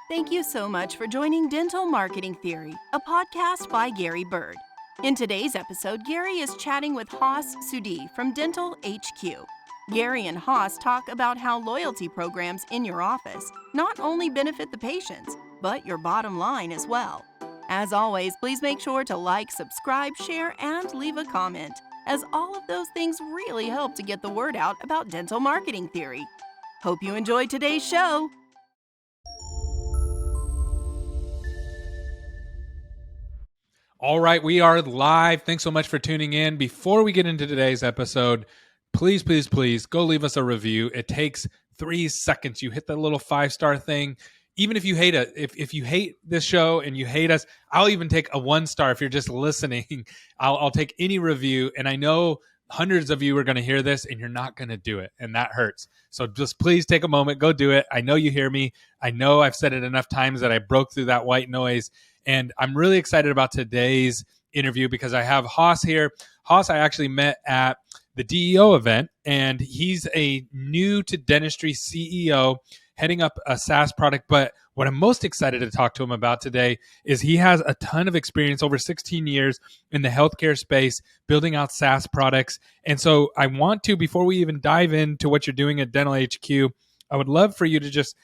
Thank you so much for joining Dental Marketing Theory, a podcast by Gary Bird. In today's episode, Gary is chatting with Sooudi from DentalHQ. Gary and Haas talk about how loyalty programs in your office not only benefit the patients, but your bottom line as well. As always, please make sure to like, subscribe, share, and leave a comment, as all of those things really help to get the word out about dental marketing theory. Hope you enjoyed today's show. All right, we are live. Thanks so much for tuning in. Before we get into today's episode, please go leave us a review. It takes 3 seconds. You hit that little 5-star thing. Even if you hate it, if you hate this show and you hate us, I'll even take a 1-star if you're just listening. I'll take any review. And I know hundreds of you are going to hear this and you're not going to do it. And that hurts. So just please take a moment, go do it. I know you hear me. I know I've said it enough times that I broke through that white noise. And I'm really excited about today's interview because I have Haas here. Haas, I actually met at the DEO event, and he's a new to dentistry CEO heading up a SaaS product. But what I'm most excited to talk to him about today is he has a ton of experience, over 16 years in the healthcare space, building out SaaS products. And so I want to, before we even dive into what you're doing at DentalHQ, I would love for you to just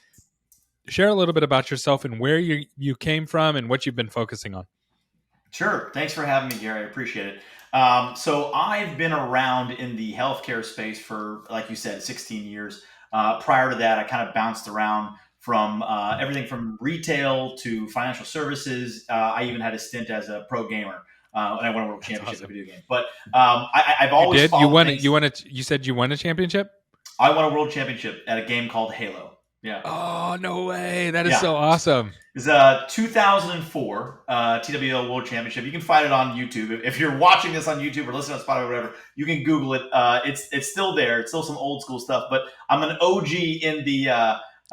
share a little bit about yourself and where you came from and what you've been focusing on. Sure. Thanks for having me, Gary. I appreciate it. So I've been around in the healthcare space for, like you said, 16 years. Prior to that, I kind of bounced around from everything from retail to financial services. I even had a stint as a pro gamer. And I won a world championship in a video game. But I've always you did. You said you won a championship? I won a world championship at a game called Halo. Yeah. Oh, no way. That is so awesome. It's 2004 TWL World Championship. You can find it on YouTube. If you're watching this on YouTube or listening on Spotify or whatever, you can Google it. It's still there. It's still some old school stuff. But I'm an OG in the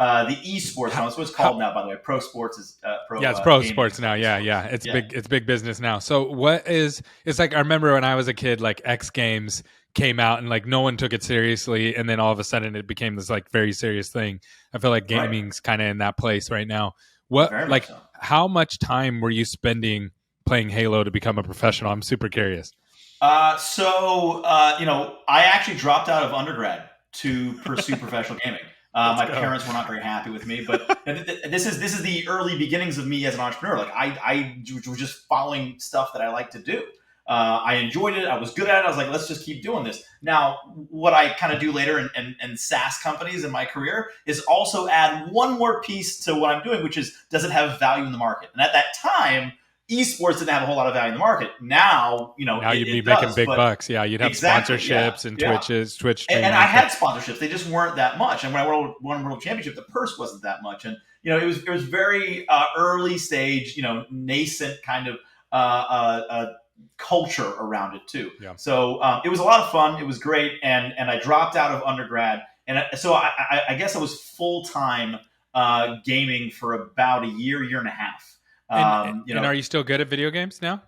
esports. That's what it's called now, by the way. Pro sports is pro. Yeah, it's pro gaming. sports now. Yeah. It's big. It's big business now. So it's like, I remember when I was a kid, like X Games came out and like no one took it seriously, and then all of a sudden it became this like very serious thing. I feel like gaming's kind of in that place right now. How much time were you spending playing Halo to become a professional? I'm super curious. I actually dropped out of undergrad to pursue professional gaming. My parents were not very happy with me, but this is the early beginnings of me as an entrepreneur. Like I was just following stuff that I like to do. I enjoyed it. I was good at it. I was like, let's just keep doing this. Now, what I kind of do later in SaaS companies in my career is also add one more piece to what I'm doing, which is, does it have value in the market? And at that time, esports didn't have a whole lot of value in the market. Now, now you'd be making big bucks. Yeah, you'd have sponsorships and Twitch. And I had sponsorships. They just weren't that much. And when I won World Championship, the purse wasn't that much. And it was very early stage, nascent kind of culture around it too. Yeah. So it was a lot of fun. It was great. And I dropped out of undergrad. And so I guess I was full-time gaming for about a year and a half. And are you still good at video games now?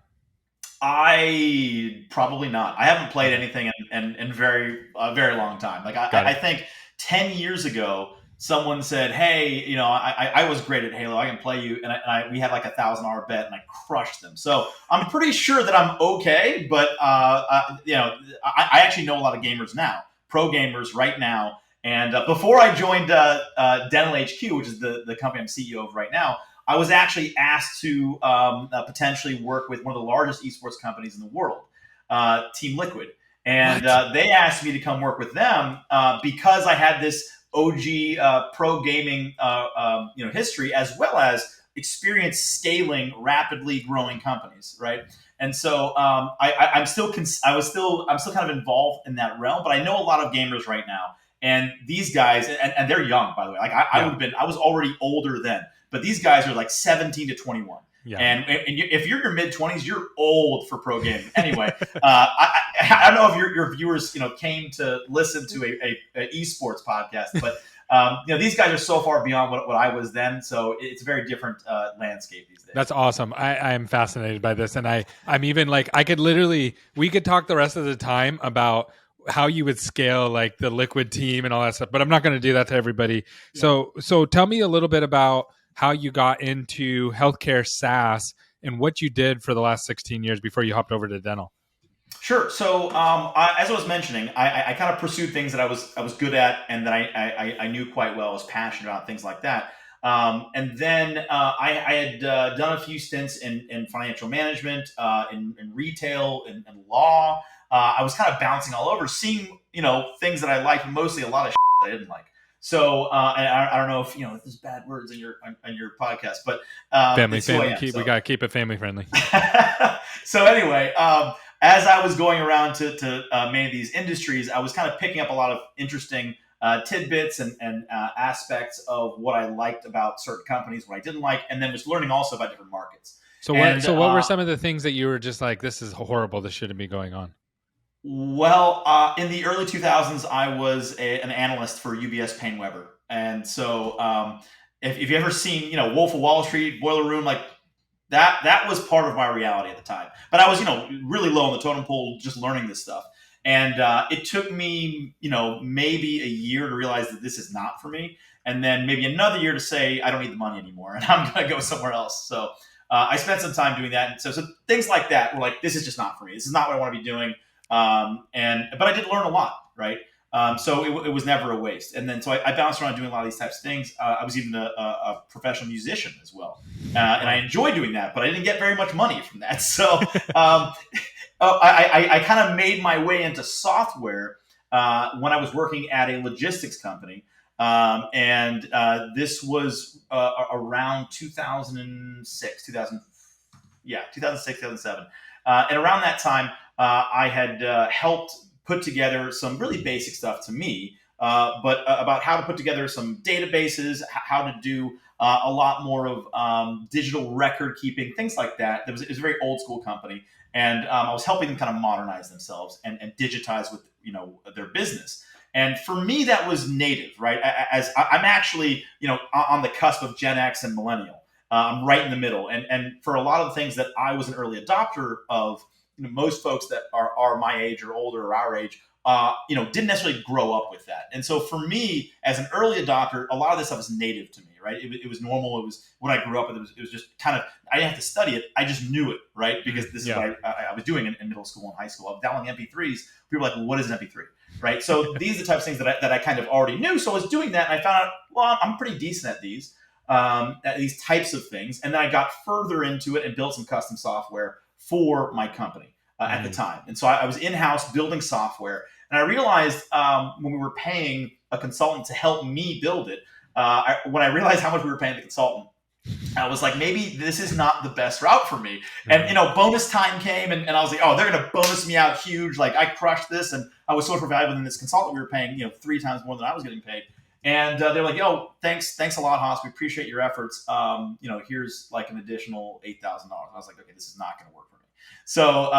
I probably not. I haven't played anything in very long time. Like I think 10 years ago, someone said, "Hey, I was great at Halo. I can play you." And we had like a $1,000 bet, and I crushed them. So I'm pretty sure that I'm okay. But I actually know a lot of gamers now, pro gamers right now. And before I joined DentalHQ, which is the company I'm CEO of right now, I was actually asked to potentially work with one of the largest esports companies in the world, Team Liquid. And they asked me to come work with them because I had this OG pro gaming history, as well as experience scaling rapidly growing companies, right? And so I'm still kind of involved in that realm, but I know a lot of gamers right now, and these guys, and they're young, by the way. Like I was already older then, but these guys are like 17 to 21. Yeah. And if you're in your mid-20s, you're old for pro gaming. Anyway, I don't know if your viewers came to listen to a esports podcast, but these guys are so far beyond what I was then. So it's a very different landscape these days. That's awesome. I am fascinated by this, and I'm even like, we could talk the rest of the time about how you would scale like the Liquid team and all that stuff, but I'm not going to do that to everybody. Yeah. So tell me a little bit about how you got into healthcare SaaS and what you did for the last 16 years before you hopped over to dental. Sure. So, as I was mentioning, I kind of pursued things that I was good at and that I knew quite well. I was passionate about things like that. And then I had done a few stints in financial management, in retail, and law. I was kind of bouncing all over, seeing things that I liked, mostly a lot of that I didn't like. So, and I don't know if there's bad words in your on your podcast, but family. We gotta keep it family friendly. So anyway, as I was going around to many of these industries, I was kind of picking up a lot of interesting tidbits and aspects of what I liked about certain companies, what I didn't like, and then was learning also about different markets. So what were some of the things that you were just like, this is horrible, this shouldn't be going on? Well, in the early 2000s, I was an analyst for UBS Paine Webber. And so if you've ever seen, Wolf of Wall Street, Boiler Room, like that was part of my reality at the time. But I was, really low on the totem pole just learning this stuff. And it took me, maybe a year to realize that this is not for me. And then maybe another year to say, I don't need the money anymore and I'm going to go somewhere else. So I spent some time doing that. And so things like that were like, this is just not for me. This is not what I want to be doing. But I did learn a lot, right? So it was never a waste. And then so I bounced around doing a lot of these types of things. I was even a professional musician as well, and I enjoyed doing that. But I didn't get very much money from that. So I kind of made my way into software when I was working at a logistics company, and this was around 2006, 2007, and around that time. I had helped put together some really basic stuff to me, but about how to put together some databases, how to do a lot more of digital record keeping, things like that. It was a very old school company, and I was helping them kind of modernize themselves and digitize with their business. And for me, that was native, right? As I'm actually on the cusp of Gen X and millennial. I'm right in the middle, and for a lot of the things that I was an early adopter of. Most folks that are my age or older or our age, didn't necessarily grow up with that. And so for me, as an early adopter, a lot of this stuff was native to me, right? It was normal. It was what I grew up with. It was just kind of, I didn't have to study it. I just knew it, right? Because this is what I was doing in middle school and high school. I was downloading MP3s. People were like, well, what is an MP3, right? So these are the types of things that I kind of already knew. So I was doing that, and I found out, well, I'm pretty decent at these types of things. And then I got further into it and built some custom software for my company at the time. And so I was in-house building software. And I realized when we were paying a consultant to help me build it, when I realized how much we were paying the consultant, I was like, maybe this is not the best route for me. And, bonus time came and I was like, oh, they're going to bonus me out huge. Like I crushed this. And I was so much more valuable than this consultant we were paying, 3 times more than I was getting paid. And they're like, yo, thanks a lot, Haas. We appreciate your efforts. Here's like an additional $8,000. I was like, okay, this is not going to work for me. So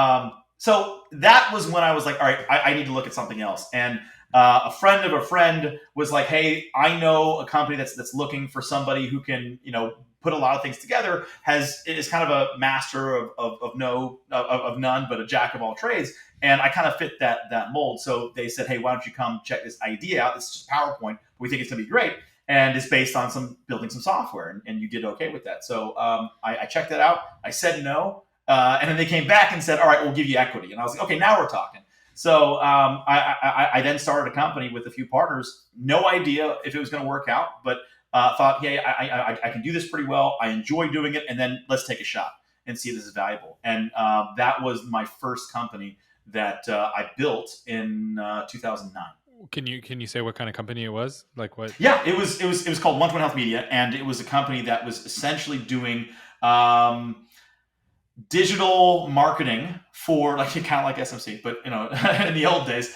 that was when I was like, all right, I need to look at something else. And a friend of a friend was like, hey, I know a company that's looking for somebody who can, put a lot of things together, is kind of a master of none, but a jack of all trades. And I kind of fit that mold. So they said, hey, why don't you come check this idea out? This is just PowerPoint. We think it's going to be great. And it's based on building some software. And you did okay with that. So I checked that out. I said no. And then they came back and said, all right, we'll give you equity. And I was like, okay, now we're talking. So I then started a company with a few partners. No idea if it was going to work out, but thought, hey, I can do this pretty well. I enjoy doing it. And then let's take a shot and see if this is valuable. And that was my first company that I built in 2009. Can you say what kind of company it was? Like what? Yeah, it was called 1-to-1 Health Media, and it was a company that was essentially doing digital marketing for kind of like SMC, but in the old days,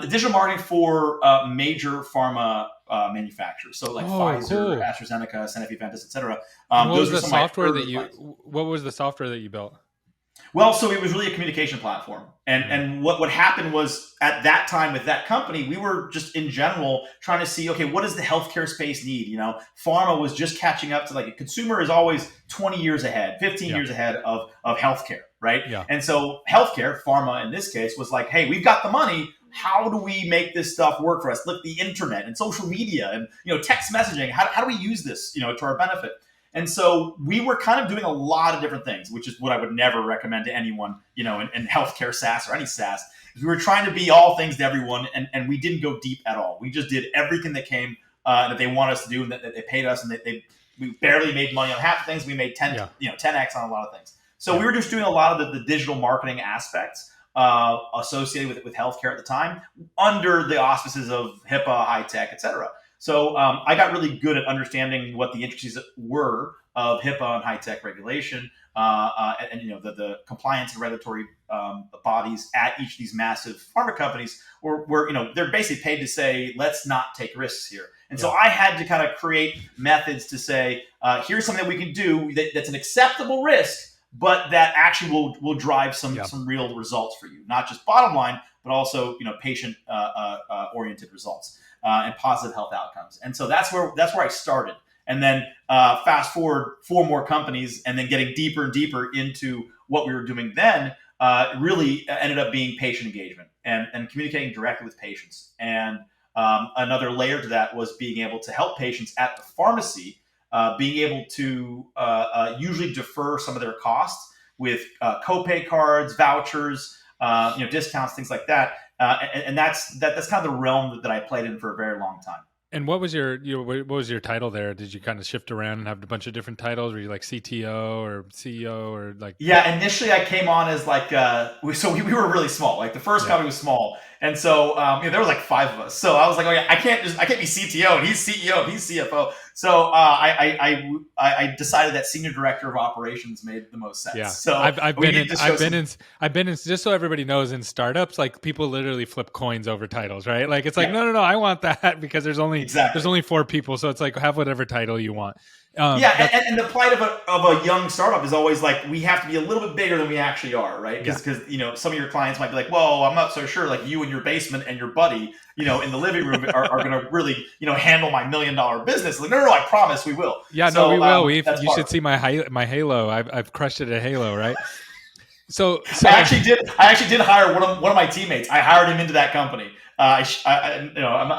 digital marketing for major pharma manufacturers. So like Pfizer, cool. AstraZeneca, Sanofi, Ventus, etc. What was the software that you built? Well, so it was really a communication platform. And what happened was at that time with that company, we were just in general trying to see, okay, what does the healthcare space need? Pharma was just catching up to a consumer is always 20 years ahead, 15 years ahead of healthcare, right? Yeah. And so healthcare, pharma in this case, was like, hey, we've got the money. How do we make this stuff work for us? Look, the internet and social media and text messaging. How do we use this to our benefit? And so we were kind of doing a lot of different things, which is what I would never recommend to anyone, in healthcare SaaS or any SaaS. We were trying to be all things to everyone, and we didn't go deep at all. We just did everything that came that they want us to do, and that they paid us, and we barely made money on half the things. We made 10x on a lot of things. So we were just doing a lot of the digital marketing aspects associated with healthcare at the time, under the auspices of HIPAA, high tech, et cetera. So I got really good at understanding what the intricacies were of HIPAA and high tech regulation, and the compliance and regulatory bodies at each of these massive pharma companies, where they're basically paid to say, let's not take risks here. And so I had to kind of create methods to say, here's something that we can do that's an acceptable risk, but that actually will drive some real results for you, not just bottom line, but also patient oriented results. And positive health outcomes. And so that's where I started. And then fast forward 4 more companies, and then getting deeper and deeper into what we were doing then really ended up being patient engagement and communicating directly with patients. And another layer to that was being able to help patients at the pharmacy, being able to usually defer some of their costs with copay cards, vouchers, discounts, things like that. And that's kind of the realm that I played in for a very long time. And what was your title there? Did you kind of shift around and have a bunch of different titles? Were you like CTO or CEO or like? Yeah, initially I came on as like we were really small. Like the first company was small, and so there was like 5 of us. So I was like, okay, I can't be CTO and he's CEO and he's CFO. So I decided that senior director of operations made the most sense. Yeah. So I've been in just so everybody knows, in startups, like people literally flip coins over titles, right? Like it's like no, I want that because there's only 4 people, so it's like have whatever title you want. And the plight of a young startup is always like, we have to be a little bit bigger than we actually are, right? Because some of your clients might be like, well, I'm not so sure, like you in your basement and your buddy, in the living room are going to really, handle my $1 million business. Like, no, I promise we will. Yeah, so, no, we will. You should see my Halo. I've crushed it at Halo, right? So I actually did hire one of my teammates. I hired him into that company. I'm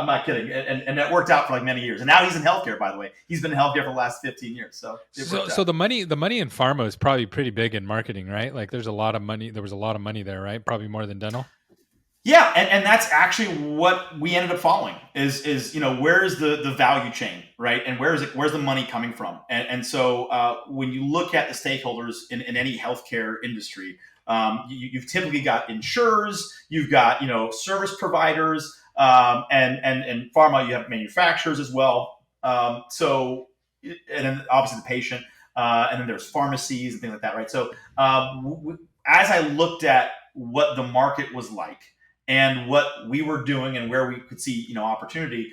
not kidding, and that worked out for like many years. And now he's in healthcare. By the way, he's been in healthcare for the last 15 years. So the money in pharma is probably pretty big in marketing, right? Like there's a lot of money. There was a lot of money there, right? Probably more than dental. Yeah, and that's actually what we ended up following is where is the value chain, right? And where's the money coming from? And so when you look at the stakeholders in any healthcare industry, you've typically got insurers, you've got service providers, and pharma, you have manufacturers as well. And then obviously the patient, and then there's pharmacies and things like that, right? So as I looked at what the market was like and what we were doing and where we could see opportunity,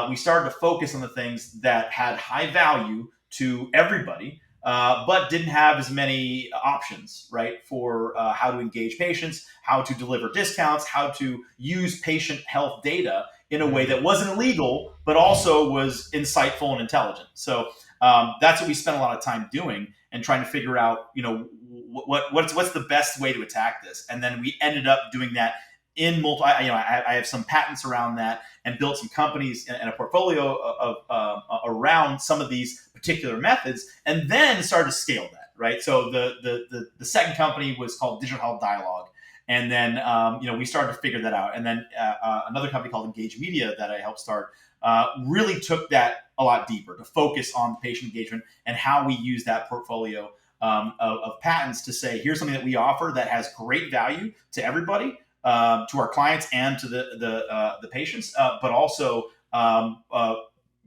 we started to focus on the things that had high value to everybody, but didn't have as many options, right, for how to engage patients, how to deliver discounts, how to use patient health data in a way that wasn't illegal, but also was insightful and intelligent. So that's what we spent a lot of time doing and trying to figure out, what's the best way to attack this. And then we ended up doing that in I have some patents around that and built some companies and a portfolio of around some of these particular methods, and then started to scale that, right? So the second company was called Digital Health Dialogue, and then we started to figure that out, and then another company called Engage Media that I helped start really took that a lot deeper to focus on patient engagement and how we use that portfolio of patents to say, here's something that we offer that has great value to everybody. To our clients and to the patients, but also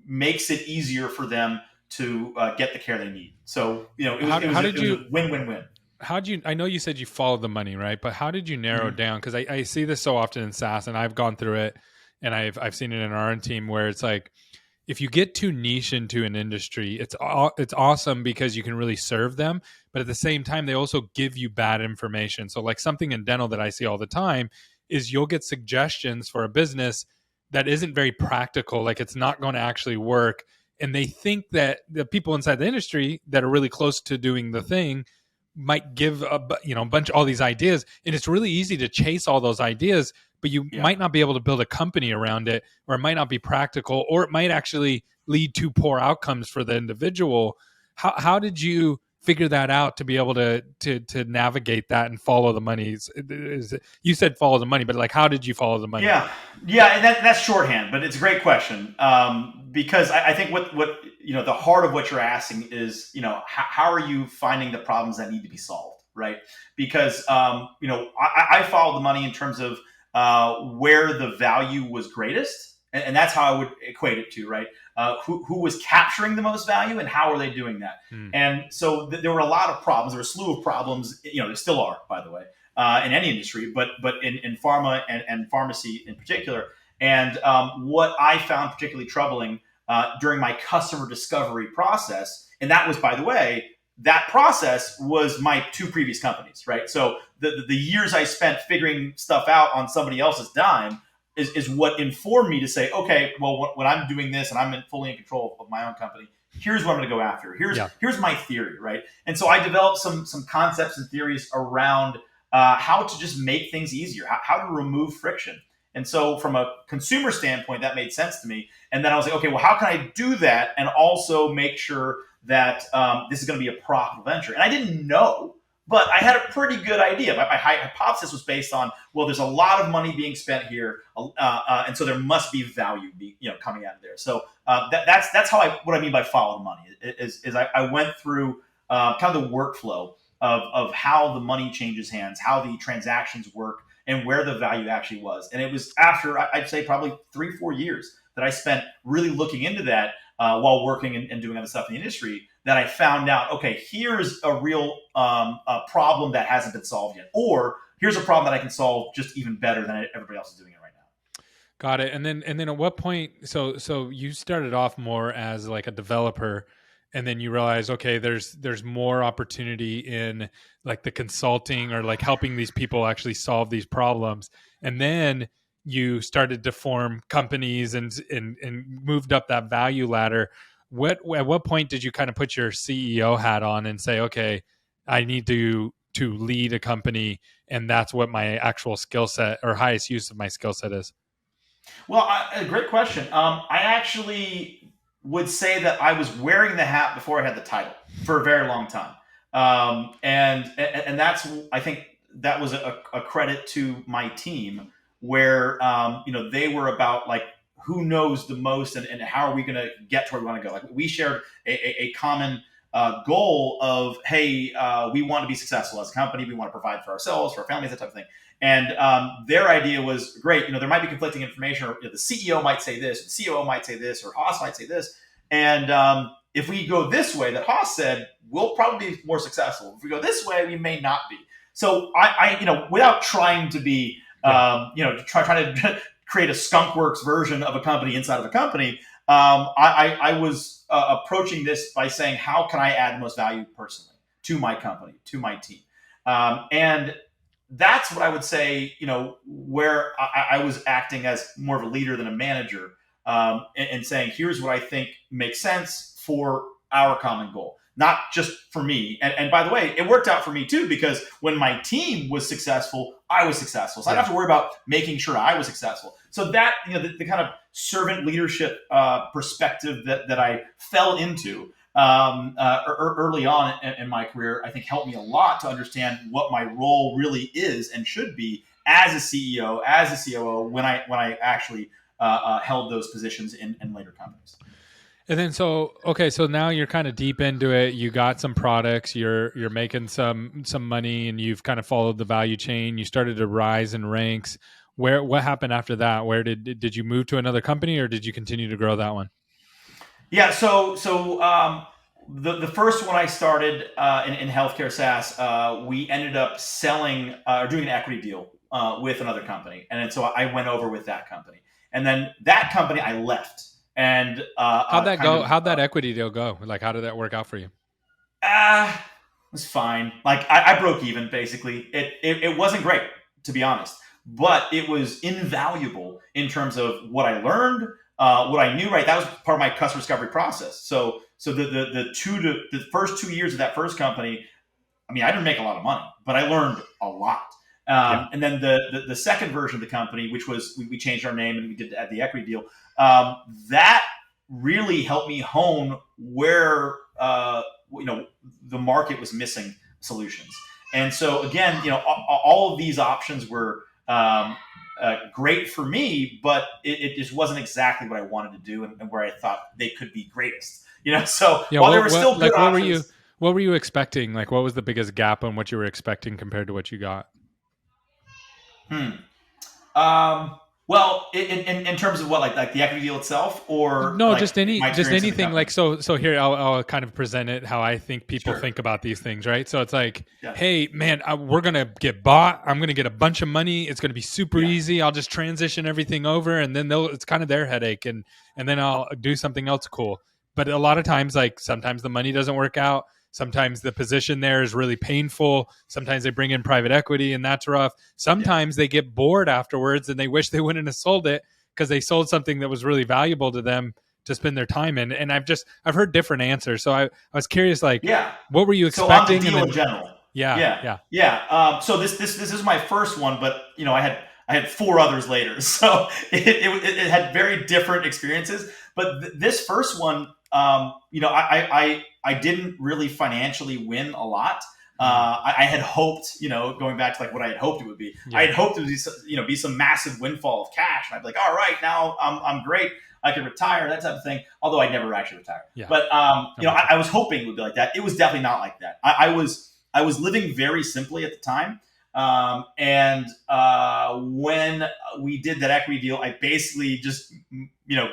makes it easier for them to get the care they need. So it was a win-win-win. I know you said you followed the money, right? But how did you narrow it down? Because I see this so often in SaaS, and I've gone through it, and I've seen it in our own team where it's like, if you get too niche into an industry, it's awesome because you can really serve them. But at the same time, they also give you bad information. So like something in dental that I see all the time is you'll get suggestions for a business that isn't very practical. Like it's not going to actually work. And they think that the people inside the industry that are really close to doing the thing might give a bunch of all these ideas. And it's really easy to chase all those ideas, but you might not be able to build a company around it, or it might not be practical, or it might actually lead to poor outcomes for the individual. How did you figure that out to be able to navigate that and follow the money? You said follow the money, but like, how did you follow the money? Yeah, and that's shorthand, but it's a great question, because I think what the heart of what you're asking is, how are you finding the problems that need to be solved, right? Because I follow the money in terms of where the value was greatest, and that's how I would equate it to, right? Who was capturing the most value and how are they doing that? And so there were a lot of problems. There were a slew of problems. There still are, by the way, in any industry, but in pharma and pharmacy in particular. And what I found particularly troubling during my customer discovery process, and that was, by the way, that process was my two previous companies, right? So the years I spent figuring stuff out on somebody else's dime is what informed me to say, okay, well, when I'm doing this and I'm fully in control of my own company, here's what I'm going to go after. Here's my theory, right? And so I developed some concepts and theories around how to just make things easier, how to remove friction. And so from a consumer standpoint, that made sense to me. And then I was like, okay, well, how can I do that and also make sure that this is going to be a profitable venture? And I didn't know, but I had a pretty good idea. My hypothesis was based on, well, there's a lot of money being spent here, and so there must be value coming out of there. So that's what I mean by follow the money. Is I went through kind of the workflow of how the money changes hands, how the transactions work, and where the value actually was. And it was after, I'd say, probably 3-4 years that I spent really looking into that while working and doing other stuff in the industry, that I found out, okay, here's a real problem that hasn't been solved yet. Or here's a problem that I can solve just even better than everybody else is doing it right now. Got it. And then at what point, so you started off more as like a developer, and then you realize, okay, there's more opportunity in like the consulting or like helping these people actually solve these problems. And then you started to form companies and moved up that value ladder. At what point did you kind of put your CEO hat on and say, okay, I need to lead a company, and that's what my actual skill set or highest use of my skill set is? Well, a great question. I actually would say that I was wearing the hat before I had the title for a very long time. And that's, I think that was a credit to my team, where, they were about like, who knows the most and how are we going to get to where we want to go? Like, we shared a common goal of, hey, we want to be successful as a company. We want to provide for ourselves, for our families, that type of thing. And their idea was great. There might be conflicting information, or the CEO might say this, the COO might say this, or Haas might say this. And if we go this way that Haas said, we'll probably be more successful. If we go this way, we may not be. So I without trying to be, trying to create a skunkworks version of a company inside of a company, I was approaching this by saying, how can I add the most value personally to my company, to my team? And that's what I would say, where I was acting as more of a leader than a manager, and saying, here's what I think makes sense for our common goal, not just for me. And by the way, it worked out for me too, because when my team was successful, I was successful. So I don't have to worry about making sure I was successful. So that, the kind of servant leadership perspective that I fell into early on in my career, I think helped me a lot to understand what my role really is and should be as a CEO, as a COO, when I actually held those positions in later companies. And then so now you're kind of deep into it. You got some products, you're making some money, and you've kind of followed the value chain. You started to rise in ranks. What happened after that? Where did you move to another company, or did you continue to grow that one? Yeah, so the first one I started in healthcare SaaS, we ended up selling or doing an equity deal with another company, and then so I went over with that company, and then that company I left. And how'd that go? How'd that equity deal go? Like, how did that work out for you? It was fine. Like, I broke even basically. It wasn't great, to be honest, but it was invaluable in terms of what I learned. What I knew, right? That was part of my customer discovery process. So the first 2 years of that first company, I mean, I didn't make a lot of money, but I learned a lot. And then the second version of the company, which was we changed our name and we did the equity deal, that really helped me hone where the market was missing solutions. And so again, all of these options were great for me, but it just wasn't exactly what I wanted to do and where I thought they could be greatest. So while there were still good options. What were you expecting? Like, what was the biggest gap on what you were expecting compared to what you got? Well, in terms of what, like the equity deal itself, or no, like just anything. Like, so here, I'll kind of present it how I think people think about these things, right? So it's like, hey, man, we're gonna get bought. I'm gonna get a bunch of money. It's gonna be super easy. I'll just transition everything over, and then it's kind of their headache, and then I'll do something else cool. But a lot of times, like sometimes the money doesn't work out. Sometimes the position there is really painful. Sometimes they bring in private equity and that's rough. Sometimes they get bored afterwards and they wish they wouldn't have sold it because they sold something that was really valuable to them to spend their time in. And I've heard different answers. So I was curious, like, what were you expecting? So on the deal in general. So this is my first one, but I had 4 others later. So it had very different experiences. But this first one, I didn't really financially win a lot. I had hoped, going back to like what I had hoped it would be. I had hoped it would be some massive windfall of cash. And I'd be like, all right, now I'm great. I can retire, that type of thing. Although I never actually retired. Yeah. But I was hoping it would be like that. It was definitely not like that. I was living very simply at the time. When we did that equity deal, I basically just,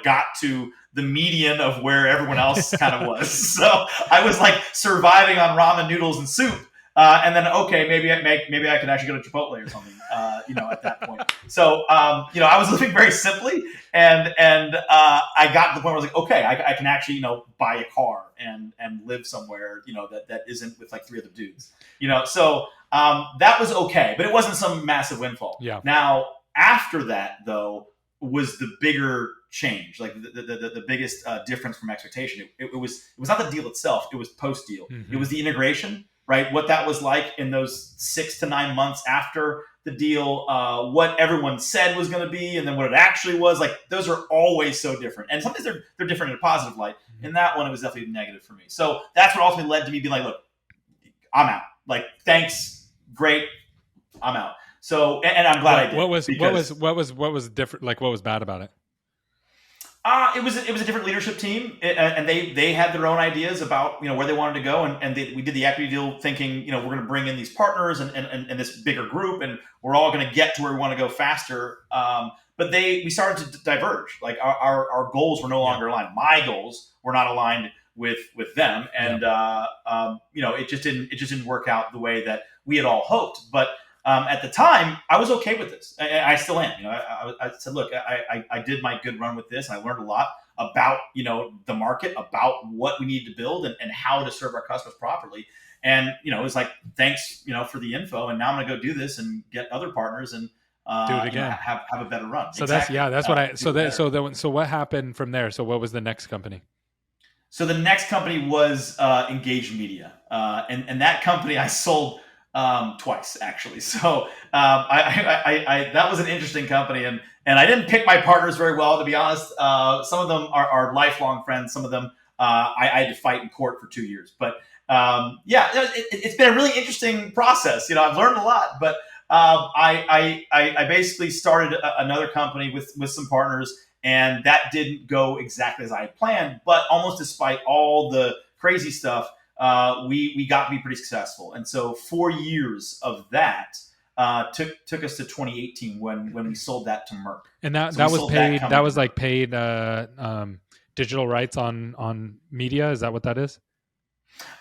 got to the median of where everyone else kind of was. So I was like surviving on ramen noodles and soup. And then, okay, maybe I could actually go to Chipotle or something, at that point. So, I was living very simply and I got to the point where I was like, okay, I can actually, buy a car and live somewhere, that isn't with like 3 other dudes, so that was okay, but it wasn't some massive windfall. Yeah. Now, after that though, was the bigger change, like the biggest difference from expectation. It was not the deal itself, it was post deal. Mm-hmm. It was the integration, right? What that was like in those 6 to 9 months after the deal, what everyone said was going to be, and then what it actually was. Like those are always so different, and sometimes they're different in a positive light. Mm-hmm. In that one, it was definitely negative for me. So that's what ultimately led to me being like, look, I'm out. Like, thanks, great, I'm out. So, and I'm glad I did. What was different? Like, what was bad about it? It was a different leadership team, and they had their own ideas about where they wanted to go, and we did the equity deal thinking we're going to bring in these partners and this bigger group, and we're all going to get to where we want to go faster. But we started to diverge. Like our goals were no longer aligned. My goals were not aligned with them, and it just didn't work out the way that we had all hoped. But at the time, I was okay with this. I still am. I said, look, I did my good run with this, and I learned a lot about the market, about what we need to build, and how to serve our customers properly. And it was like, thanks, for the info, and now I'm going to go do this and get other partners and do it again. Have a better run. So exactly. So what happened from there? So what was the next company? So the next company was Engaged Media, and that company I sold twice actually. So I that was an interesting company, and I didn't pick my partners very well, to be honest. Some of them are lifelong friends. Some of them I had to fight in court for 2 years. But it's been a really interesting process. I've learned a lot, but I basically started another company with some partners, and that didn't go exactly as I had planned. But almost despite all the crazy stuff, we got to be pretty successful. And so 4 years of that took us to 2018 when we sold that to Merck. And that was paid. That was like paid digital rights on media. Is that what that is?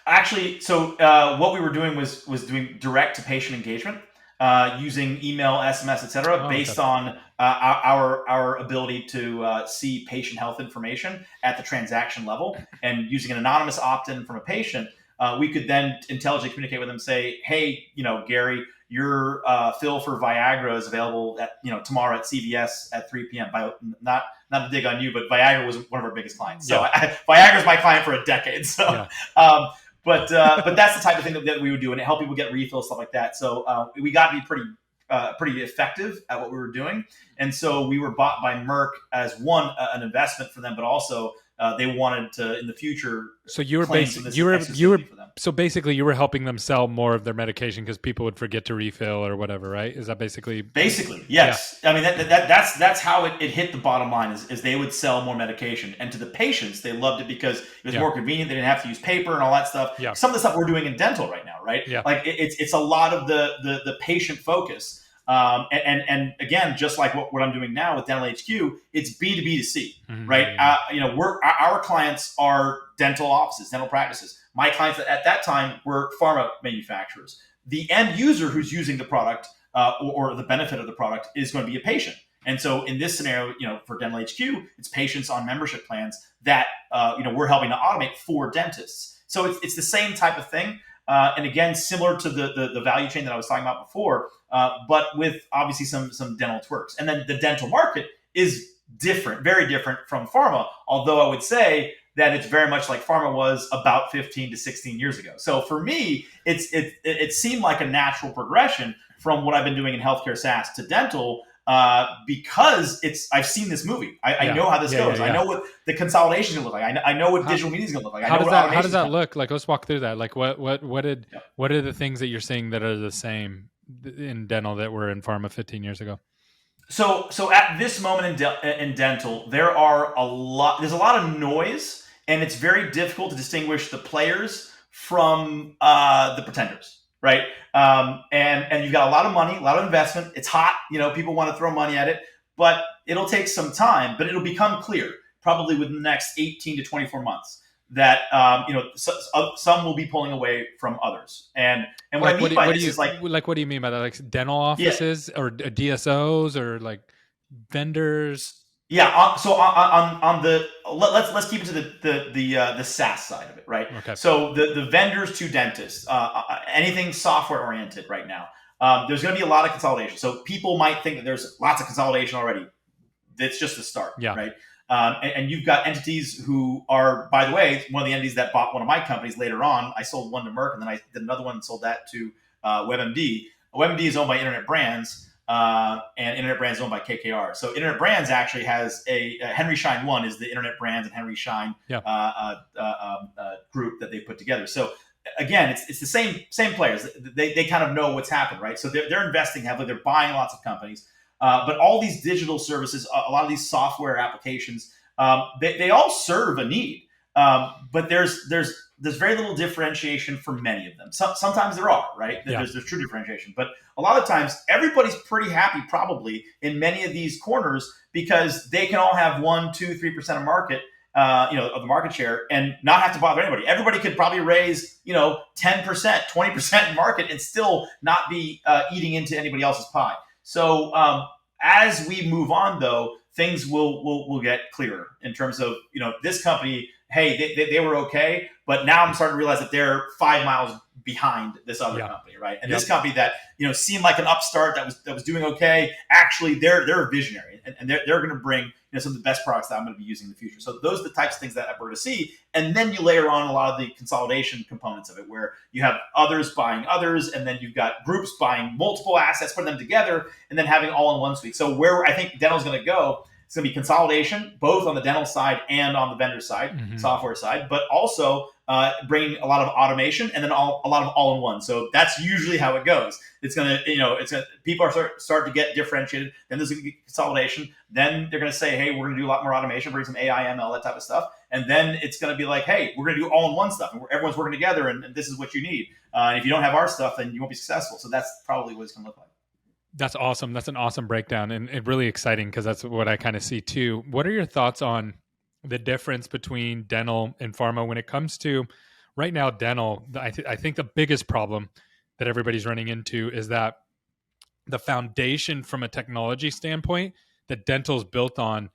Actually, so what we were doing was doing direct to patient engagement using email, SMS, etc., based on our ability to see patient health information at the transaction level, and using an anonymous opt-in from a patient, we could then intelligently communicate with them, say, hey, Gary, your fill for Viagra is available at tomorrow at CVS at 3 p.m. Not to dig on you, but Viagra was one of our biggest clients. So Viagra is my client for a decade. So, but that's the type of thing that we would do, and it helped people get refills, stuff like that. So we got to be pretty effective at what we were doing, and so we were bought by Merck as an investment for them, but also they wanted to in the future. So you were claim some of this you were exclusivity for them. so basically you were helping them sell more of their medication because people would forget to refill or whatever, right? Is that basically yes? Yeah. I mean that's how it hit the bottom line is they would sell more medication, and to the patients they loved it because it was more convenient. They didn't have to use paper and all that stuff. Yeah. Some of the stuff we're doing in dental right now, right? Yeah. Like it's a lot of the patient focus. And again, just like what I'm doing now with DentalHQ, it's B2B2C, right? Our clients are dental offices, dental practices. My clients at that time were pharma manufacturers. The end user who's using the product or the benefit of the product is going to be a patient. And so in this scenario, for DentalHQ, it's patients on membership plans that we're helping to automate for dentists. So it's the same type of thing. And again, similar to the value chain that I was talking about before, but with obviously some dental twerks. And then the dental market is different, very different from pharma, although I would say that it's very much like pharma was about 15 to 16 years ago. So for me, it seemed like a natural progression from what I've been doing in healthcare SaaS to dental, because I've seen this movie. I know how this goes. I know what the consolidation is going to look like. I know what digital media is going to look like. How does that look? Like, let's walk through that. Like, what are the things that you're seeing that are the same in dental that were in pharma 15 years ago? So at this moment in dental, there's a lot of noise, and it's very difficult to distinguish the players from the pretenders. Right. And you've got a lot of money, a lot of investment. It's hot. People want to throw money at it, but it'll take some time, but it'll become clear probably within the next 18 to 24 months that, some will be pulling away from others. And what I mean by this is like, what do you mean by that? Like dental offices or DSOs or like vendors? Yeah. So let's keep it to the SaaS side of it, right? Okay. So the vendors to dentists, anything software oriented right now, there's going to be a lot of consolidation. So people might think that there's lots of consolidation already. That's just the start, right? And you've got entities who are, by the way, one of the entities that bought one of my companies later on. I sold one to Merck, and then I did another one and sold that to WebMD. WebMD is owned by Internet Brands. And Internet Brands owned by KKR. So Internet Brands actually has a Henry Schein One is the Internet Brands and Henry Schein group that they put together. So again, it's the same players. They kind of know what's happened, right? So they're investing heavily. They're buying lots of companies. But all these digital services, a lot of these software applications, they all serve a need. But there's very little differentiation for many of them. Sometimes there are, right? There's true differentiation. But a lot of times, everybody's pretty happy probably in many of these corners because they can all have 1%, 2%, 3% of market, of the market share and not have to bother anybody. Everybody could probably raise, 10%, 20% in market and still not be eating into anybody else's pie. So as we move on, though, things will get clearer in terms of, this company, hey, they were okay, but now I'm starting to realize that they're 5 miles behind this other company, right? And this company that, seemed like an upstart that was doing okay, actually they're a visionary and they're going to bring, some of the best products that I'm going to be using in the future. So those are the types of things that we're to see. And then you layer on a lot of the consolidation components of it, where you have others buying others, and then you've got groups buying multiple assets, putting them together, and then having all in one suite. So where I think dental is going to go, it's going to be consolidation, both on the dental side and on the vendor side, software side, but also bringing a lot of automation and then a lot of all-in-one. So that's usually how it goes. It's going to, people are start to get differentiated. Then there's going to be consolidation. Then they're going to say, hey, we're going to do a lot more automation, bring some AI, ML, that type of stuff. And then it's going to be like, hey, we're going to do all-in-one stuff, and everyone's working together, and this is what you need. And if you don't have our stuff, then you won't be successful. So that's probably what it's going to look like. That's awesome. That's an awesome breakdown and really exciting because that's what I kind of see too. What are your thoughts on the difference between dental and pharma when it comes to right now dental? I think the biggest problem that everybody's running into is that the foundation from a technology standpoint that dental is built on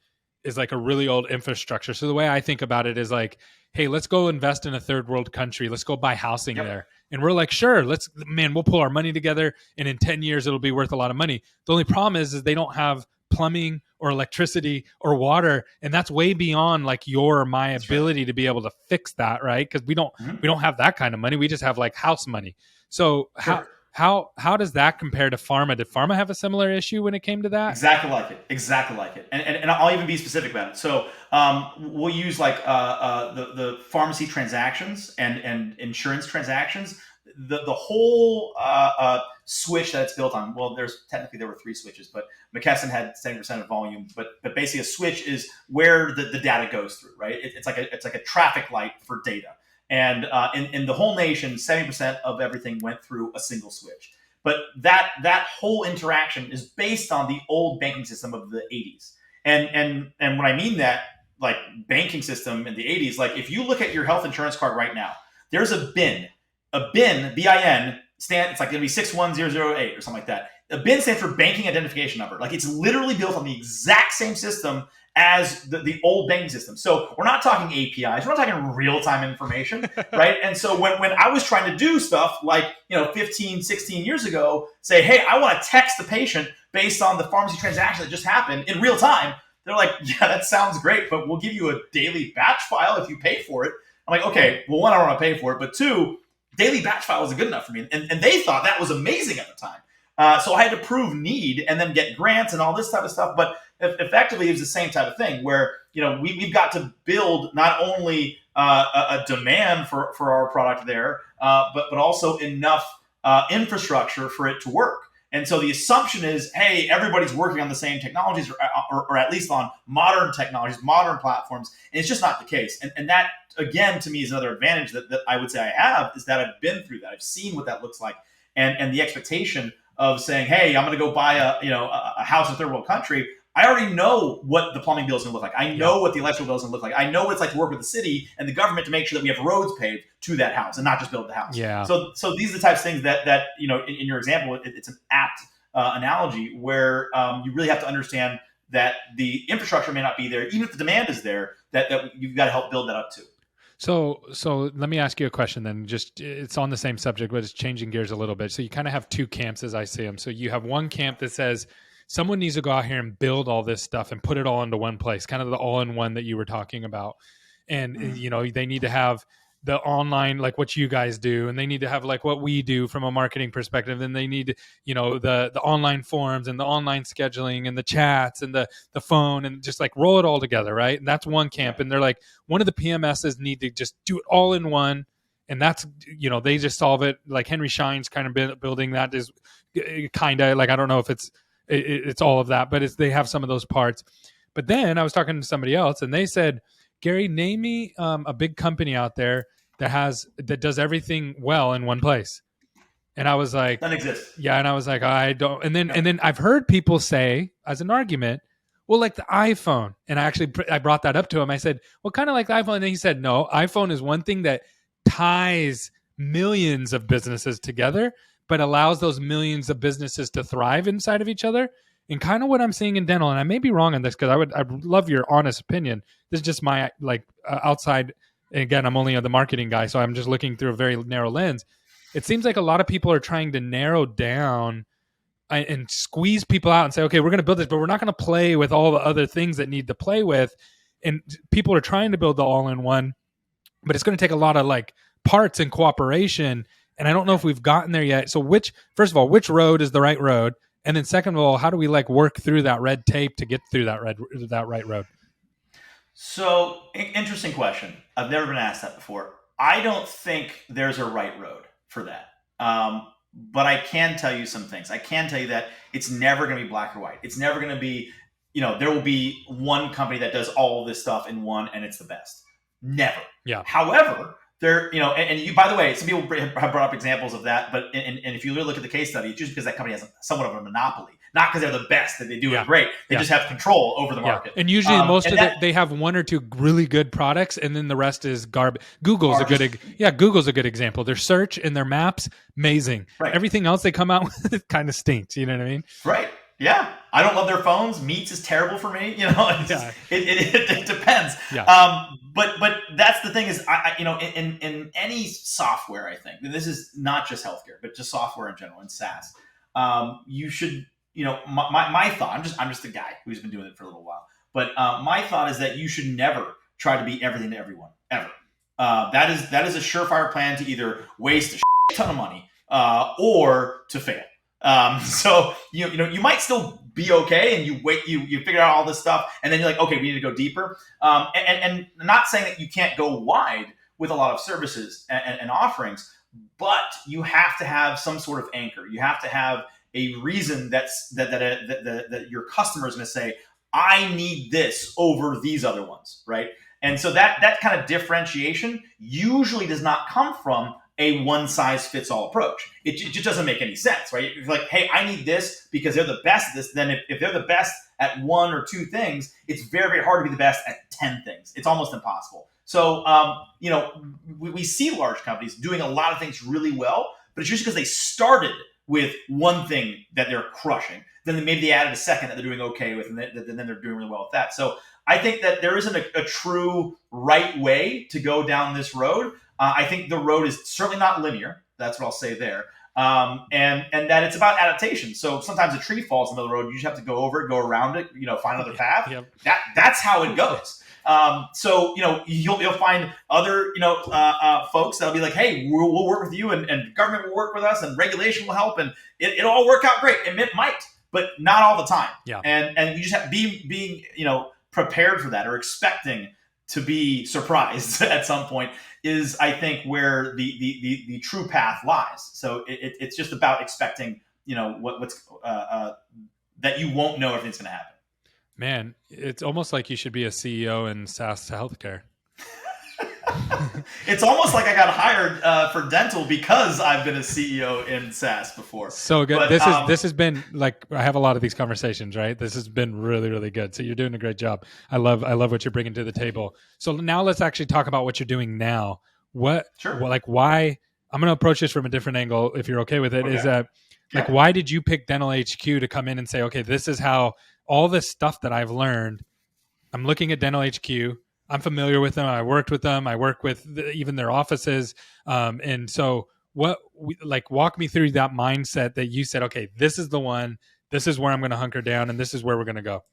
is like a really old infrastructure. So the way I think about it is like, hey, let's go invest in a third world country. Let's go buy housing there. And we're like, sure, we'll pull our money together and in 10 years, it'll be worth a lot of money. The only problem is they don't have plumbing or electricity or water. And that's way beyond like your or my ability to be able to fix that. Right. Cause we don't have that kind of money. We just have like house money. So How does that compare to pharma? Did pharma have a similar issue when it came to that? Exactly like it. Exactly like it. And I'll even be specific about it. So we'll use like the pharmacy transactions and insurance transactions. The whole switch that it's built on. Well, there were 3 switches, but McKesson had 70% of volume. But basically, a switch is where the data goes through, right? It's like a traffic light for data. And in the whole nation, 70% of everything went through a single switch. But that whole interaction is based on the old banking system of the 80s. And when I mean that, like banking system in the 80s, like if you look at your health insurance card right now, there's a BIN, BIN, it's like going to be 61008 or something like that. A BIN stands for banking identification number. Like it's literally built on the exact same system as the old banking system. So we're not talking APIs. We're not talking real-time information, right? And so when I was trying to do stuff like, 15, 16 years ago, say, hey, I want to text the patient based on the pharmacy transaction that just happened in real time, they're like, yeah, that sounds great, but we'll give you a daily batch file if you pay for it. I'm like, okay, well, 1, I don't want to pay for it, but 2, daily batch file isn't good enough for me. And they thought that was amazing at the time. So I had to prove need and then get grants and all this type of stuff. But effectively, it was the same type of thing where, we've got to build not only a demand for our product there, but also enough infrastructure for it to work. And so the assumption is, hey, everybody's working on the same technologies or at least on modern technologies, modern platforms. And it's just not the case. And that, again, to me is another advantage that I would say I have is that I've been through that. I've seen what that looks like. And the expectation of saying, hey, I'm going to go buy a house in a third world country. I already know what the plumbing bill is going to look like. I know what the electrical bill is going to look like. I know what it's like to work with the city and the government to make sure that we have roads paved to that house and not just build the house. Yeah. So these are the types of things that in your example, it's an apt analogy where you really have to understand that the infrastructure may not be there, even if the demand is there, that you've got to help build that up too. So let me ask you a question then. Just it's on the same subject, but it's changing gears a little bit. So you kind of have 2 camps as I see them. So you have one camp that says someone needs to go out here and build all this stuff and put it all into one place, kind of the all-in-one that you were talking about. And they need to have the online, like what you guys do, and they need to have like what we do from a marketing perspective. And they need, the online forums and the online scheduling and the chats and the phone and just like roll it all together. Right. And that's one camp. And they're like, one of the PMSs need to just do it all in one. And that's, they just solve it. Like Henry Schein's kind of building that is kind of like, I don't know if it's all of that, but they have some of those parts. But then I was talking to somebody else and they said, Gary, name me a big company out there that does everything well in one place. And I was like, doesn't exist. Yeah, and I was like, I don't. And then I've heard people say as an argument, well, like the iPhone. And I brought that up to him. I said, well, kind of like the iPhone. And he said, no, iPhone is one thing that ties millions of businesses together, but allows those millions of businesses to thrive inside of each other. And kind of what I'm seeing in dental, and I may be wrong on this because I'd love your honest opinion. This is just my outside. And again, I'm only the marketing guy, so I'm just looking through a very narrow lens. It seems like a lot of people are trying to narrow down and squeeze people out and say, okay, we're going to build this, but we're not going to play with all the other things that need to play with. And people are trying to build the all-in-one, but it's going to take a lot of like parts and cooperation. And I don't know if we've gotten there yet. So first of all, which road is the right road? And then second of all, how do we like work through that red tape to get through that right road? So interesting question. I've never been asked that before. I don't think there's a right road for that. But I can tell you some things. I can tell you that it's never going to be black or white. It's never going to be, there will be one company that does all of this stuff in one and it's the best. Never. Yeah. However, there, and you, by the way, some people have brought up examples of that, but and if you really look at the case study, it's just because that company has somewhat of a monopoly, not because they're the best, that they do it great. They just have control over the market. And usually they have 1 or 2 really good products, and then the rest is garbage. Google's a good example. Their search and their maps, amazing. Right. Everything else they come out with, it kind of stinks. You know what I mean? Right. Yeah. I don't love their phones. Meets is terrible for me. It depends. Yeah. But that's the thing is, in any software, I think, and this is not just healthcare, but just software in general, and SaaS, you should, my thought, I'm just a guy who's been doing it for a little while, but my thought is that you should never try to be everything to everyone, ever. That is a surefire plan to either waste a ton of money or to fail. So you might still be okay, and you figure out all this stuff, and then you're like, okay, we need to go deeper. And not saying that you can't go wide with a lot of services and offerings, but you have to have some sort of anchor. You have to have a reason that your customer is going to say, I need this over these other ones, right? And so that kind of differentiation usually does not come from a one-size-fits-all approach. It just doesn't make any sense, right? If you're like, hey, I need this because they're the best at this, then if they're the best at one or two things, it's very, very hard to be the best at 10 things. It's almost impossible. So, we see large companies doing a lot of things really well, but it's usually because they started with one thing that they're crushing. Then maybe they added a second that they're doing okay with, and then they're doing really well with that. So I think that there isn't a true right way to go down this road. I think the road is certainly not linear. That's what I'll say there. And that it's about adaptation. So sometimes a tree falls in the road. You just have to go over it, go around it, find another path. Yep. That's how it goes. So you'll find other folks that'll be like, hey, we'll work with you, and government will work with us, and regulation will help, and it'll all work out great. And it might, but not all the time. Yeah. And you just have being prepared for that, or expecting to be surprised at some point, is, I think, where the true path lies. So it's just about expecting what's that you won't know everything's going to happen. Man, it's almost like you should be a CEO in SaaS healthcare. It's almost like I got hired for dental because I've been a CEO in SaaS before. So good. But, this has been like, I have a lot of these conversations, right? This has been really, really good. So you're doing a great job. I love what you're bringing to the table. So now let's actually talk about what you're doing now. Sure. Why? I'm going to approach this from a different angle, if you're okay with it. Okay. Is that why did you pick DentalHQ to come in and say, okay, this is how all this stuff that I've learned, I'm looking at DentalHQ. I'm familiar with them. I worked with them. I work with even their offices. And so walk me through that mindset that you said, okay, this is the one, this is where I'm going to hunker down, and this is where we're going to go.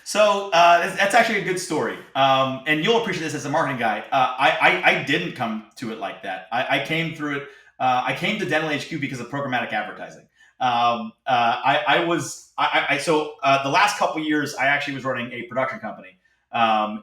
So that's actually a good story. And you'll appreciate this as a marketing guy. I didn't come to it like that. I came through it. I came to DentalHQ because of programmatic advertising. So the last couple of years, I actually was running a production company.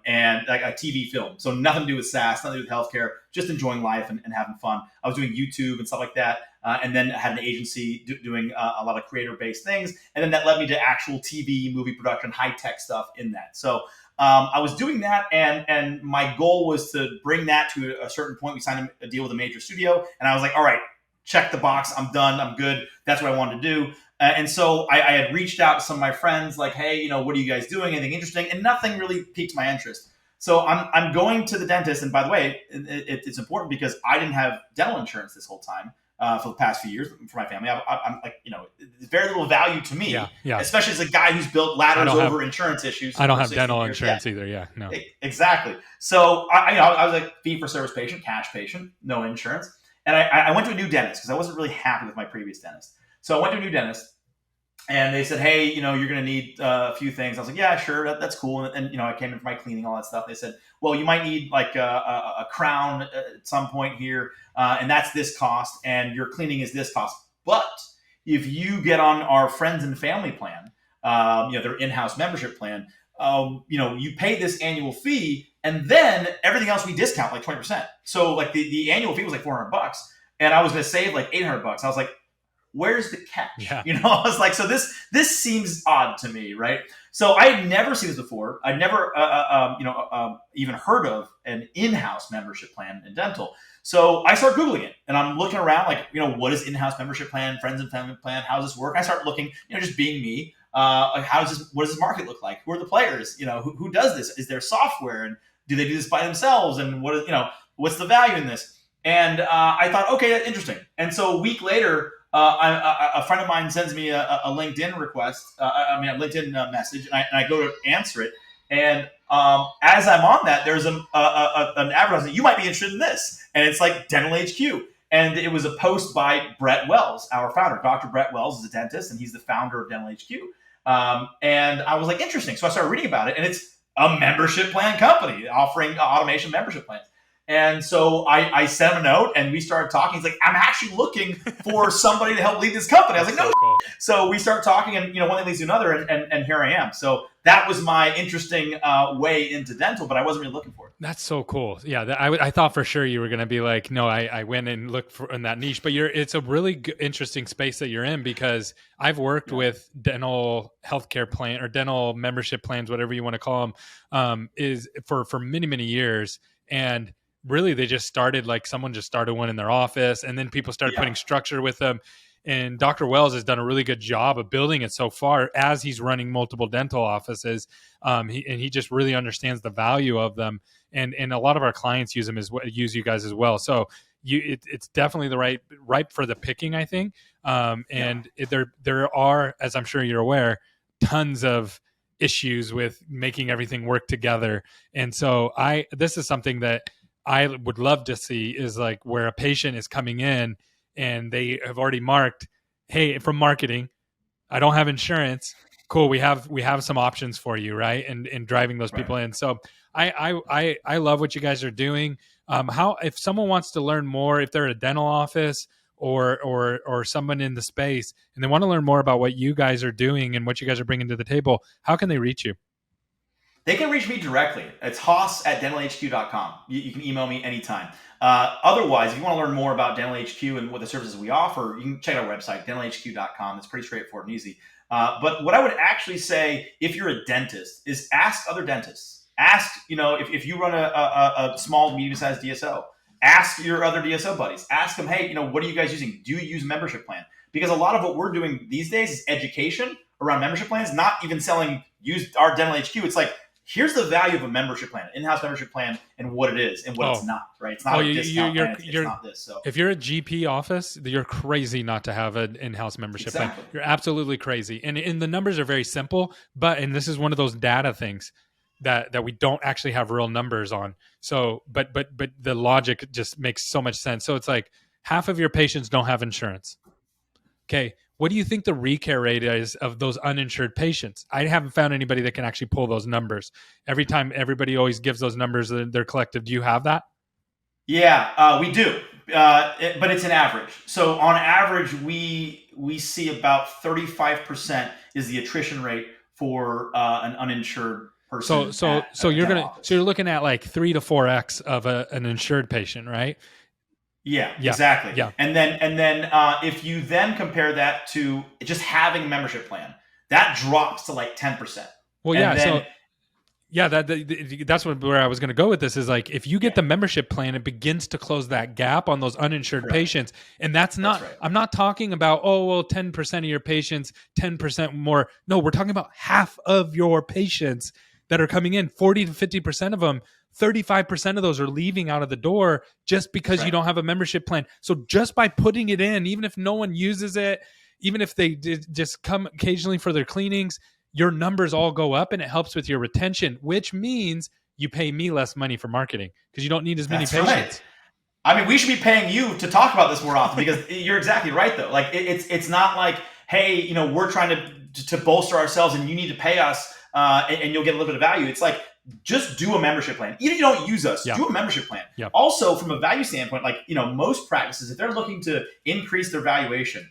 And like a TV film. So nothing to do with SaaS, nothing to do with healthcare, just enjoying life and having fun. I was doing YouTube and stuff like that. And then I had an agency doing a lot of creator-based things. And then that led me to actual TV, movie production, high-tech stuff in that. So I was doing that, and my goal was to bring that to a certain point. We signed a deal with a major studio, and I was like, all right, check the box. I'm done. I'm good. That's what I wanted to do. And so I had reached out to some of my friends, like, hey, what are you guys doing? Anything interesting? And nothing really piqued my interest. So I'm going to the dentist. And by the way, it's important because I didn't have dental insurance this whole time for the past few years for my family. I'm like, it's very little value to me, especially as a guy who's built ladders over insurance issues. I don't have dental insurance either. Yeah, no. Exactly. So I was a fee-for-service patient, cash patient, no insurance. And I went to a new dentist because I wasn't really happy with my previous dentist. So I went to a new dentist, and they said, hey, you're going to need a few things. I was like, yeah, sure, that's cool. And I came in for my cleaning, all that stuff. They said, well, you might need like a crown at some point here, and that's this cost, and your cleaning is this cost. But if you get on our friends and family plan, their in-house membership plan, you pay this annual fee, and then everything else we discount like 20%. So like the annual fee was like $400, and I was going to save like $800. I was like, where's the catch? Yeah. I was like, so this seems odd to me, right? So I had never seen this before. I'd never, even heard of an in-house membership plan in dental. So I start Googling it, and I'm looking around like, what is in-house membership plan, friends and family plan? How does this work? I start looking, just being me. Like, what does this market look like? Who are the players? Who does this? Is there software? And do they do this by themselves? And what's the value in this? And I thought, okay, that's interesting. And so a week later, a friend of mine sends me a LinkedIn request, a LinkedIn message, and I go to answer it. And as I'm on that, there's an advertisement. You might be interested in this. And it's like DentalHQ. And it was a post by Brett Wells, our founder. Dr. Brett Wells is a dentist, and he's the founder of DentalHQ. And I was like, interesting. So I started reading about it, and it's a membership plan company offering automation membership plans. And so I sent him a note and we started talking. He's like, I'm actually looking for somebody to help lead this company. I was like, no. Cool. So we start talking, and one thing leads to another, and here I am. So that was my interesting way into dental, but I wasn't really looking for it. That's so cool. Yeah, I thought for sure you were going to be like, no, I went and looked for in that niche, but it's a really interesting space that you're in, because I've worked with dental healthcare plan or dental membership plans, whatever you want to call them, is for many, many years. And really they just started, like someone just started one in their office, and then people started putting structure with them. And Dr. Wells has done a really good job of building it so far as he's running multiple dental offices. He just really understands the value of them. And a lot of our clients use you guys as well. So it's definitely ripe for the picking, I think. There are, as I'm sure you're aware, tons of issues with making everything work together. And so this is something that I would love to see, is like where a patient is coming in and they have already marked, hey, from marketing, I don't have insurance. Cool. We have some options for you. Right. And driving those people in. So I love what you guys are doing. If someone wants to learn more, if they're a dental office or someone in the space and they want to learn more about what you guys are doing and what you guys are bringing to the table, how can they reach you? They can reach me directly. It's hoss@dentalhq.com. You can email me anytime. Otherwise, if you want to learn more about DentalHQ and what the services we offer, you can check out our website, dentalhq.com. It's pretty straightforward and easy. But what I would actually say, if you're a dentist, is ask other dentists. Ask, if you run a small, medium-sized DSO, ask your other DSO buddies. Ask them, hey, what are you guys using? Do you use a membership plan? Because a lot of what we're doing these days is education around membership plans, not even use our DentalHQ. It's like, here's the value of a membership plan, in-house membership plan, and what it is and what it's not, right? It's not a discount plan. It's not this. So if you're a GP office, you're crazy not to have an in-house membership plan. You're absolutely crazy. And the numbers are very simple, and this is one of those data things that we don't actually have real numbers on. So, but the logic just makes so much sense. So it's like half of your patients don't have insurance. Okay. What do you think the recare rate is of those uninsured patients? I haven't found anybody that can actually pull those numbers. Every time, everybody always gives those numbers, they're collective. Do you have that? Yeah, we do. But it's an average. So on average, we see about 35% is the attrition rate for an uninsured person. So you're looking at like 3 to 4x of an insured patient, right? Yeah, exactly. Yeah. And then if you then compare that to just having a membership plan, that drops to like 10%. Well, that's where I was going to go with this, is like, if you get the membership plan, it begins to close that gap on those uninsured patients. And that's right. I'm not talking about, 10% of your patients, 10% more. No, we're talking about half of your patients that are coming in, 40 to 50% of them. 35% of those are leaving out of the door just because you don't have a membership plan. So just by putting it in, even if no one uses it, even if they just come occasionally for their cleanings, your numbers all go up, and it helps with your retention, which means you pay me less money for marketing because you don't need as many patients. Right. I mean, we should be paying you to talk about this more often, because you're exactly right, though. Like it's not like, hey, we're trying to bolster ourselves and you need to pay us and you'll get a little bit of value. It's like, just do a membership plan. Even if you don't use us, do a membership plan. Yep. Also, from a value standpoint, like, most practices, if they're looking to increase their valuation,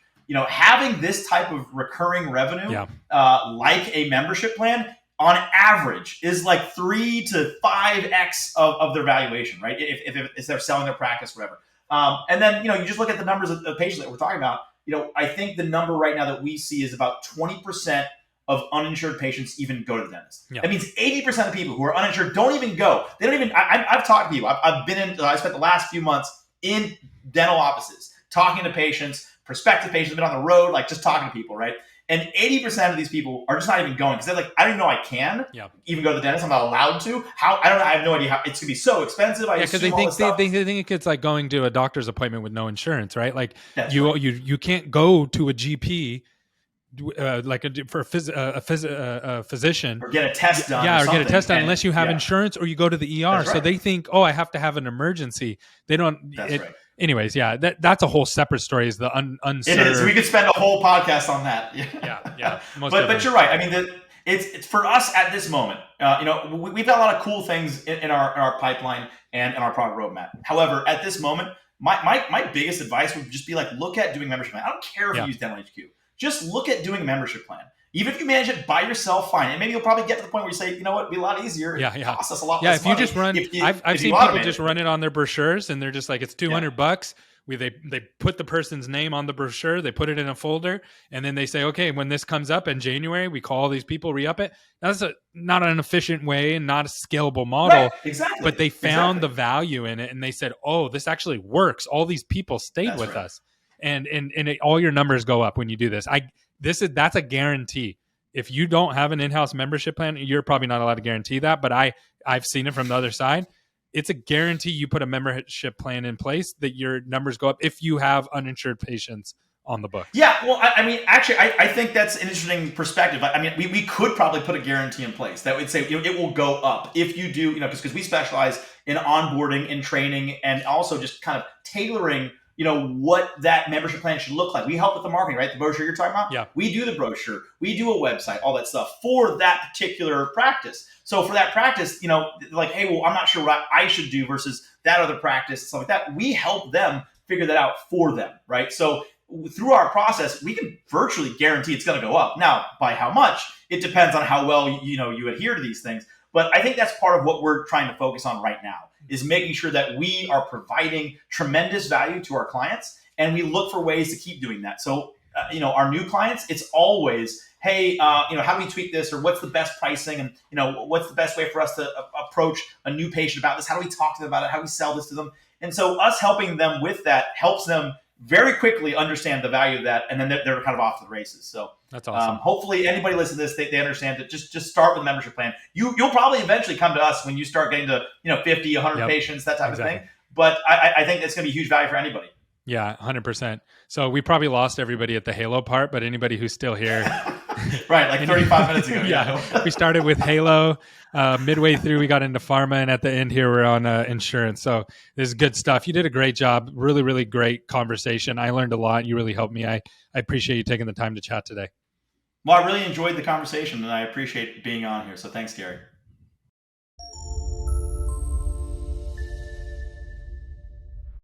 having this type of recurring revenue, like a membership plan, on average is like 3 to 5x of their valuation, right? If they're selling their practice, whatever. And then, you just look at the numbers of the patients that we're talking about. I think the number right now that we see is about 20% of uninsured patients even go to the dentist. Yeah. That means 80% of people who are uninsured don't even go. They don't even. I've talked to people. I spent the last few months in dental offices talking to patients, prospective patients. I've been on the road, like just talking to people, right? And 80% of these people are just not even going because they're like, I don't even know I can even go to the dentist. I'm not allowed to. How? I don't know. I have no idea how. It's gonna be so expensive. Because they think it's like going to a doctor's appointment with no insurance, right? Like you can't go to a GP. For a physician, or get a test done, or get a test done unless you have insurance, or you go to the ER. Right. So they think, I have to have an emergency. They don't. Right. Anyways, that's a whole separate story. Is the unserved? It is. We could spend a whole podcast on that. Yeah. But you're right. I mean, It's for us at this moment. We've got a lot of cool things in our pipeline and in our product roadmap. However, at this moment, my biggest advice would just be like, look at doing a membership plan. I don't care if you use DentalHQ. Just look at doing a membership plan. Even if you manage it by yourself, fine. And maybe you'll probably get to the point where you say, you know what, it'd be a lot easier. It costs us a lot less money. If you just run, I've seen people just run it on their brochures, and they're just like, it's $200. They put the person's name on the brochure, they put it in a folder, and then they say, okay, when this comes up in January, we call these people, re-up it. That's not an efficient way and not a scalable model. Right, exactly. But they found the value in it, and they said, oh, this actually works. All these people stayed with us. And all your numbers go up when you do this. That's a guarantee. If you don't have an in-house membership plan, you're probably not allowed to guarantee that, but I've seen it from the other side. It's a guarantee you put a membership plan in place that your numbers go up if you have uninsured patients on the book. Yeah, well, actually, I think that's an interesting perspective. We could probably put a guarantee in place that would say it will go up if you do, because we specialize in onboarding and training and also just kind of tailoring what that membership plan should look like. We help with the marketing, right? The brochure you're talking about? Yeah. We do the brochure. We do a website, all that stuff for that particular practice. So for that practice, like, hey, well, I'm not sure what I should do versus that other practice, stuff like that. We help them figure that out for them, right? So through our process, we can virtually guarantee it's going to go up. Now, by how much? It depends on how well you adhere to these things. But I think that's part of what we're trying to focus on right now, is making sure that we are providing tremendous value to our clients, and we look for ways to keep doing that. So, our new clients, it's always, hey, how do we tweak this, or what's the best pricing, and what's the best way for us to approach a new patient about this? How do we talk to them about it? How do we sell this to them? And so, us helping them with that helps them very quickly understand the value of that, and then they're kind of off to the races. So that's awesome. Hopefully anybody listening to this, they understand that just start with a membership plan. You'll probably eventually come to us when you start getting to 50, 100 patients, that type of thing. But I think it's going to be huge value for anybody. Yeah, 100%. So we probably lost everybody at the Halo part, but anybody who's still here. Right, like 35 minutes ago. Yeah, we started with Halo. Midway through, we got into pharma, and at the end here, we're on insurance. So this is good stuff. You did a great job. Really, really great conversation. I learned a lot. You really helped me. I appreciate you taking the time to chat today. Well, I really enjoyed the conversation, and I appreciate being on here. So thanks, Gary.